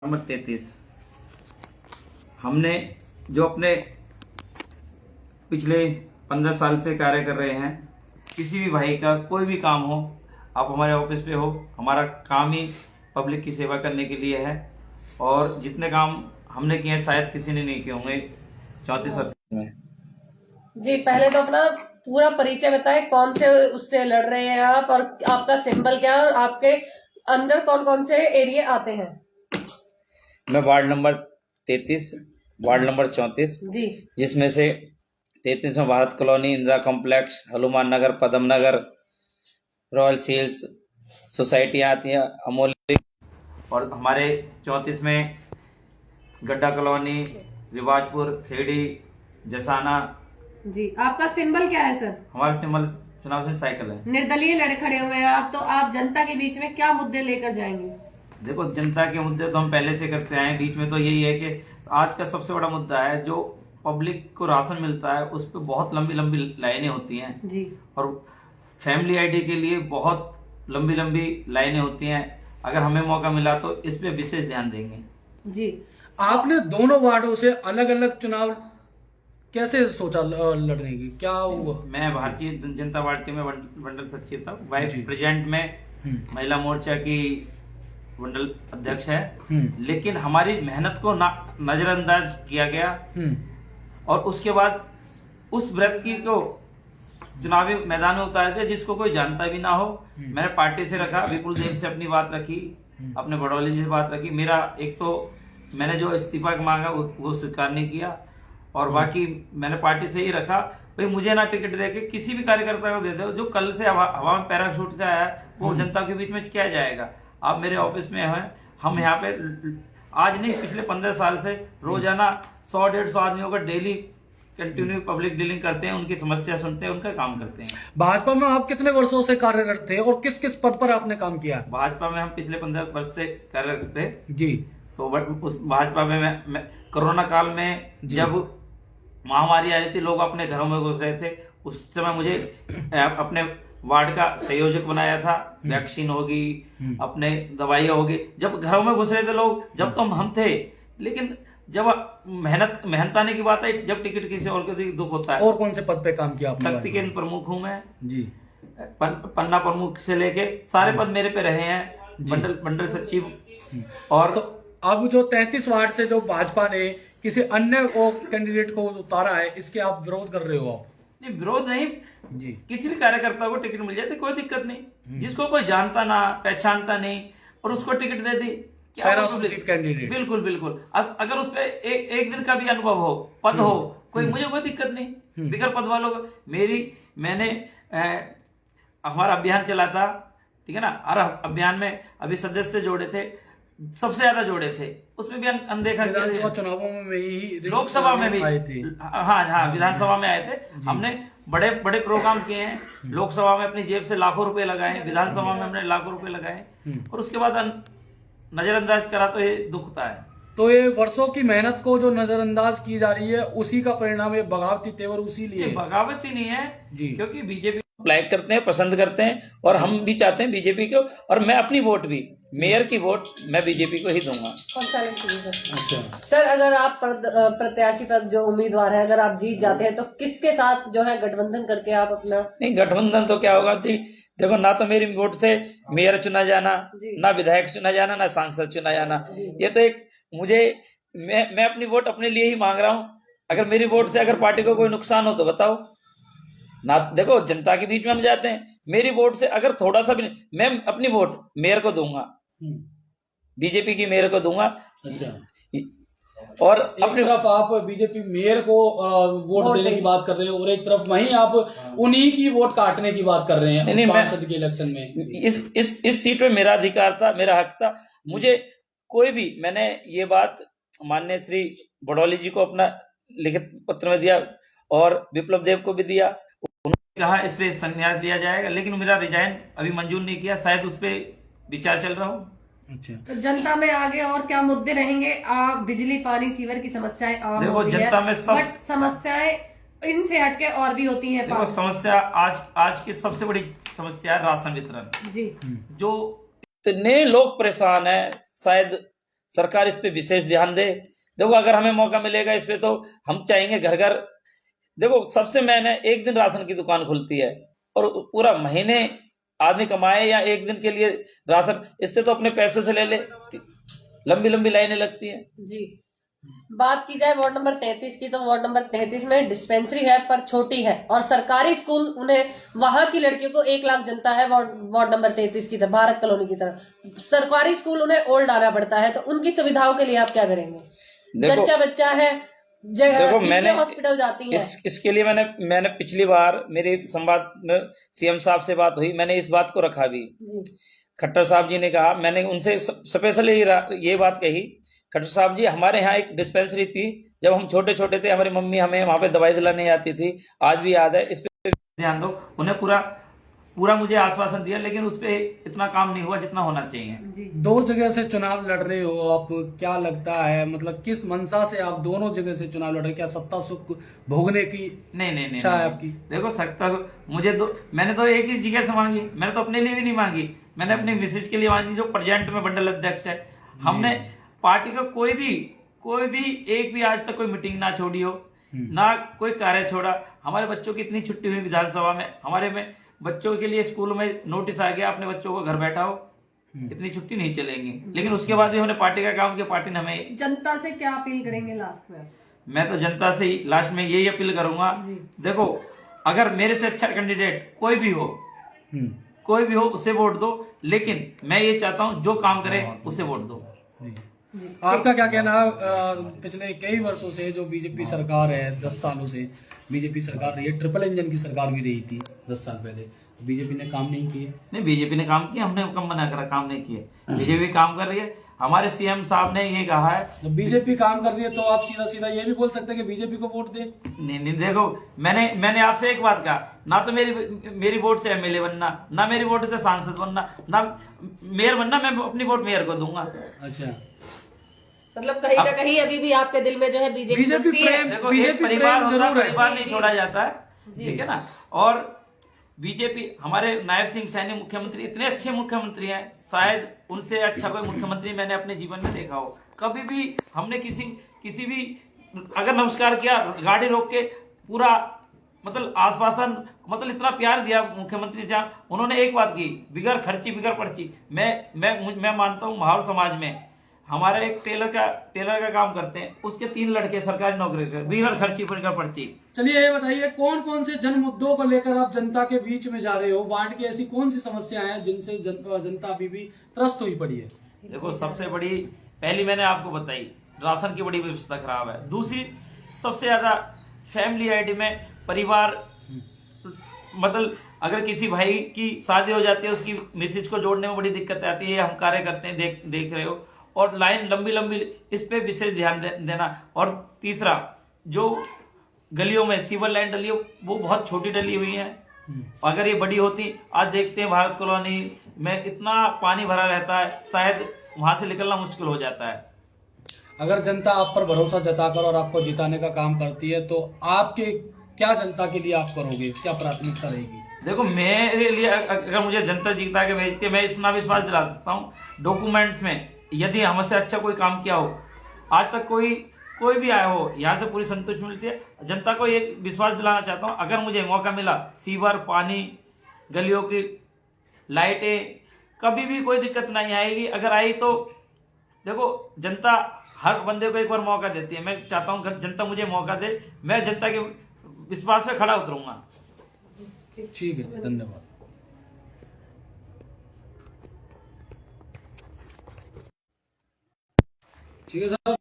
Number 33। हमने जो अपने पिछले 15 साल से कार्य कर रहे हैं, किसी भी भाई का कोई भी काम हो, आप हमारे ऑफिस पे हो, हमारा काम ही पब्लिक की सेवा करने के लिए है। और जितने काम हमने किए हैं शायद किसी ने नहीं किए होंगे 34 में। जी, पहले तो अपना पूरा परिचय बताएं, कौन से उससे लड़ रहे हैं आप और आपका सिंबल क्या है और आपके अंदर कौन कौन से एरिया आते हैं। मैं वार्ड नंबर 33, वार्ड नंबर 34 जी, जिसमें से 33 में भारत कॉलोनी, इंदिरा कॉम्प्लेक्स, हनुमान नगर, पदम नगर, रॉयल सील्स सोसाइटियाँ आती हैं, अमोली। और हमारे 34 में गड्ढा कॉलोनी, रिवाजपुर, खेड़ी, जसाना। जी, आपका सिंबल क्या है सर? हमारा सिंबल चुनाव से साइकिल है। निर्दलीय लड़े खड़े हुए हैं आप, तो आप जनता के बीच में क्या मुद्दे लेकर जाएंगे? देखो, जनता के मुद्दे तो हम पहले से करते आए हैं। बीच में तो यही है कि आज का सबसे बड़ा मुद्दा है, जो पब्लिक को राशन मिलता है उस पर बहुत लंबी लंबी लाइनें होती हैं जी, और फैमिली आईडी के लिए बहुत लंबी लंबी लाइनें होती हैं। अगर हमें मौका मिला तो इस पे विशेष ध्यान देंगे। जी, आपने दोनों वार्डों से अलग अलग चुनाव कैसे सोचा लड़ने की, क्या हुआ? मैं भारतीय जनता पार्टी में मंडल सचिव था, वाइस जी। प्रेसिडेंट में महिला मोर्चा की मंडल अध्यक्ष है। लेकिन हमारी मेहनत को नजरअंदाज किया गया और उसके बाद उस व्यक्ति को चुनावी मैदान में उतारे थे जिसको कोई जानता भी ना हो। मैंने पार्टी से रखा, विपुल देव से अपनी बात रखी, अपने बड़ौली जी से बात रखी। मेरा एक तो मैंने जो इस्तीफा मांगा वो स्वीकार नहीं किया और बाकी मैंने पार्टी से ही रखा। भाई मुझे ना टिकट देके किसी भी कार्यकर्ता को दे दो जो कल से हवा में पैराशूट से आया है, वो जनता के बीच में क्या जाएगा। आप मेरे ऑफिस में हैं, हम यहाँ पे आज नहीं पिछले 15 साल से रोजाना 100-150 आदमियों का डेली कंटिन्यू पब्लिक डीलिंग करते हैं, उनकी समस्या सुनते हैं, उनका काम करते हैं। भाजपा में आप कितने वर्षों से कार्यरत थे और किस किस पद पर आपने काम किया? भाजपा में हम पिछले 15 वर्ष से कार्यरत थे। जी, तो उस भाजपा में मैं कोरोना काल में जब महामारी आई थी, लोग अपने घरों में घुस रहे थे, उस समय मुझे अपने वार्ड का संयोजक बनाया था। वैक्सीन होगी, अपने दवाइयाँ होगी, जब घरों में घुस रहे थे लोग, जब तो हम थे। लेकिन जब मेहनत आने की बात आई, जब टिकट किसी और को दी, दुख होता है। और कौन से पद पे काम किया आपने? शक्ति केंद्र प्रमुख हूं मैं जी, पन्ना प्रमुख से लेके सारे पद मेरे पे रहे हैं, मंडल सचिव। और तो अब जो 33 वार्ड से जो भाजपा ने किसी अन्य को कैंडिडेट को उतारा है, इसके आप विरोध कर रहे हो? आप नहीं, विरोध नहीं जी, किसी भी कार्यकर्ता को टिकट मिल जाती कोई दिक्कत नहीं। जिसको कोई जानता ना पहचानता नहीं और उसको टिकट दे दी, पैराशूटेड कैंडिडेट। बिल्कुल बिल्कुल। अगर उस पे एक दिन का भी अनुभव हो, पद हो, कोई मुझे कोई दिक्कत नहीं। बिगर पद वालों को मैंने हमारा अभियान चला था, ठीक है ना। हर अभियान में अभी सदस्य जोड़े थे, सबसे ज्यादा जोड़े थे, उसमें भी अनदेखा किया। विधानसभा चुनावों में ही, लोकसभा में भी आए थे। हाँ, विधानसभा में आए थे। हमने बड़े बड़े प्रोग्राम किए हैं। लोकसभा में अपनी जेब से लाखों रुपए लगाए, विधानसभा में हमने लाखों रुपए लगाए और उसके बाद नजरअंदाज करा तो ये दुखता है। तो ये वर्षों की मेहनत को जो नजरअंदाज की जा रही है, उसी का परिणाम ये बगावती तेवर उसी लिए ये बगावती नहीं है जी, क्योंकि बीजेपी लाइक करते हैं, पसंद करते हैं और हम भी चाहते हैं बीजेपी को। और मैं अपनी वोट भी, मेयर की वोट मैं बीजेपी को ही दूंगा। अच्छा। सर, अगर आप प्रत्याशी पद जो उम्मीदवार है, अगर आप जीत जाते हैं तो किसके साथ जो है गठबंधन करके आप अपना? नहीं, गठबंधन तो क्या होगा जी, देखो ना तो मेरी वोट से मेयर चुना जाना, ना विधायक चुना जाना, ना सांसद चुना जाना। ये तो एक मैं अपनी वोट अपने लिए ही मांग रहा हूँ। अगर मेरी वोट से अगर पार्टी को कोई नुकसान हो तो बताओ ना। देखो, जनता के बीच में हम जाते हैं, मेरी वोट से अगर थोड़ा सा भी नहीं, मैं अपनी वोट मेयर को दूंगा, बीजेपी की मेयर को दूंगा। अच्छा। और अपनी तरफ आप बीजेपी मेयर को वोट देने की बात कर रहे हो और एक तरफ वहीं आप उन्हीं की वोट काटने की बात कर रहे हैं। नहीं, सांसद के इलेक्शन में इस सीट पे मेरा अधिकार था, मेरा हक था। मुझे कोई भी, मैंने ये बात माननीय श्री बड़ौली जी को अपना लिखित पत्र में दिया और विप्लव देव को भी दिया। उन्होंने कहा इस पे संन्यास लिया जाएगा, लेकिन मेरा रिजाइन अभी मंजूर नहीं किया, शायद उस पे विचार चल रहा हो। अच्छा। तो जनता में आगे और क्या मुद्दे रहेंगे? आप बिजली, पानी, सीवर की समस्याएं आम देखो, हो गई जनता में सब बट समस्याएं इनसे हटके और भी होती हैं। देखो, समस्या आज की सबसे बड़ी समस्या है राशन वितरण। जी, जो इतने लोग परेशान है, शायद सरकार इस पे विशेष ध्यान दे। देखो अगर हमें मौका मिलेगा इस पे तो हम चाहेंगे घर घर, देखो सबसे मैंने एक दिन राशन की दुकान खुलती है और पूरा महीने आदमी कमाए या एक दिन के लिए राशन, इससे तो अपने पैसे से ले ले, लंबी लंबी लाइनें लगती हैं। जी, बात की जाए वार्ड नंबर 33 की, तो वार्ड नंबर 33 में डिस्पेंसरी है पर छोटी है, और सरकारी स्कूल उन्हें, वहां की लड़कियों को 1 लाख जनता है वार्ड नंबर 33 की तरफ, भारत कॉलोनी की तरफ सरकारी स्कूल उन्हें ओल्ड आना पड़ता है। तो उनकी सुविधाओं के लिए आप क्या करेंगे? देखो जच्चा बच्चा है, जगह देखो मैंने हॉस्पिटल जाती है। इसके लिए मैंने पिछली बार मेरी संवाद में सीएम साहब से बात हुई, मैंने इस बात को रखा भी। जी, खट्टर साहब जी ने कहा, मैंने उनसे स्पेशली ये बात कही, खट्टर साहब जी हमारे यहाँ एक डिस्पेंसरी थी, जब हम छोटे छोटे थे हमारी मम्मी हमें वहां पे दवाई दिलाने आती थी, आज भी याद है, इस पे ध्यान दो। उन्हें पूरा मुझे आश्वासन दिया, लेकिन उस पे इतना काम नहीं हुआ जितना होना चाहिए। 2 जगह से चुनाव लड़ रहे हो आप, क्या लगता है मतलब किस मंशा से आप दोनों जगह से चुनाव लड़ रहे हो? क्या सत्ता सुख भोगने की नहीं इच्छा है आपकी? देखो सकता मुझे मैंने तो एक ही जगह से मांगी, मैंने तो अपने लिए भी नहीं मांगी, मैंने अपनी मिसेज के लिए मांगी जो प्रेजेंट में मंडल अध्यक्ष है। हमने पार्टी का कोई भी एक भी आज तक कोई मीटिंग ना छोड़ी हो, ना कोई कार्य छोड़ा। हमारे बच्चों की इतनी छुट्टी हुई विधानसभा में, हमारे में बच्चों के लिए स्कूल में नोटिस आ गया, अपने बच्चों को घर बैठाओ, इतनी छुट्टी नहीं चलेंगी। लेकिन उसके बाद भी हमने पार्टी का काम किया, पार्टी ने हमें। जनता से क्या अपील करेंगे लास्ट में? मैं तो जनता से लास्ट में यही अपील करूंगा, देखो अगर मेरे से अच्छा कैंडिडेट कोई भी हो उसे वोट दो, लेकिन मैं ये चाहता हूं जो काम करे उसे वोट दो। आपका क्या कहना है? पिछले कई वर्षों से जो बीजेपी सरकार है, 10 सालों से बीजेपी सरकार रही है, ट्रिपल इंजन की सरकार भी रही थी 10 साल पहले, तो बीजेपी ने काम नहीं किए? नहीं, बीजेपी ने काम किया, हमने कम मना करा काम नहीं किए, बीजेपी काम कर रही है। हमारे सीएम साहब ने ये कहा है, जब बीजेपी काम कर रही है तो आप सीधा सीधा ये भी बोल सकते हैं कि बीजेपी को वोट दे। नहीं देखो मैंने आपसे एक बात कहा, ना तो मेरी वोट से एमएलए बनना, ना मेरी वोट से सांसद बनना, ना मेयर बनना, मैं अपनी वोट मेयर को दूंगा। अच्छा, मतलब कहीं ना कहीं अभी भी आपके दिल में जो है बीजेपी प्रेम, देखो बीजेपी परिवार प्रेम होता है, जरूर है। परिवार नहीं छोड़ा जाता है, ठीक है ना। और बीजेपी, हमारे नायब सिंह सैनी मुख्यमंत्री इतने अच्छे मुख्यमंत्री हैं, शायद उनसे अच्छा कोई मुख्यमंत्री मैंने अपने जीवन में देखा हो। कभी भी हमने किसी भी अगर नमस्कार किया, गाड़ी रोक के पूरा मतलब आश्वासन, मतलब इतना प्यार दिया मुख्यमंत्री, जहाँ उन्होंने एक बात की, बिगर खर्ची बिगर पर्ची। मैं मानता हूँ माहौल समाज में हमारा एक टेलर का काम करते हैं, उसके 3 लड़के सरकारी नौकरी करते, बिगर खर्ची बिगर पर्ची। चलिए ये बताइए, कौन कौन से जन मुद्दों को लेकर आप जनता के बीच में जा रहे हो? वार्ड की ऐसी कौन सी समस्याएं हैं जिनसे जनता अभी भी त्रस्त हुई पड़ी है? देखो सबसे बड़ी, पहली मैंने आपको बताई, राशन की बड़ी व्यवस्था खराब है। दूसरी सबसे ज्यादा फैमिली आईडी में परिवार, मतलब अगर किसी भाई की शादी हो जाती है, उसकी मिसेज को जोड़ने में बड़ी दिक्कत आती है, हम कार्य करते हैं, देख रहे हो, और लाइन लंबी, इस पे विशेष ध्यान देना। और तीसरा, जो गलियों में सीवर लाइन डली है वो बहुत छोटी डली हुई है, अगर ये बड़ी होती, आज देखते हैं भारत कॉलोनी में इतना पानी भरा रहता है, शायद वहां से निकलना मुश्किल हो जाता है। अगर जनता आप पर भरोसा जताकर और आपको जिताने का काम करती है, तो आपके क्या जनता के लिए आप करोगे, क्या प्राथमिकता रहेगी? देखो मेरे लिए, अगर मुझे जनता जीता के भेजती है, मैं इतना विश्वास दिला सकता हूँ, डॉक्यूमेंट्स में यदि हमसे अच्छा कोई काम किया हो, आज तक कोई भी आया हो, यहाँ से पूरी संतुष्टि मिलती है। जनता को ये विश्वास दिलाना चाहता हूँ, अगर मुझे मौका मिला, सीवर, पानी, गलियों की लाइटें, कभी भी कोई दिक्कत नहीं आएगी। अगर आई तो देखो जनता हर बंदे को एक बार मौका देती है, मैं चाहता हूँ जनता मुझे मौका दे, मैं जनता के विश्वास पे खड़ा उतरूंगा। ठीक है, धन्यवाद। ठीक है साहब।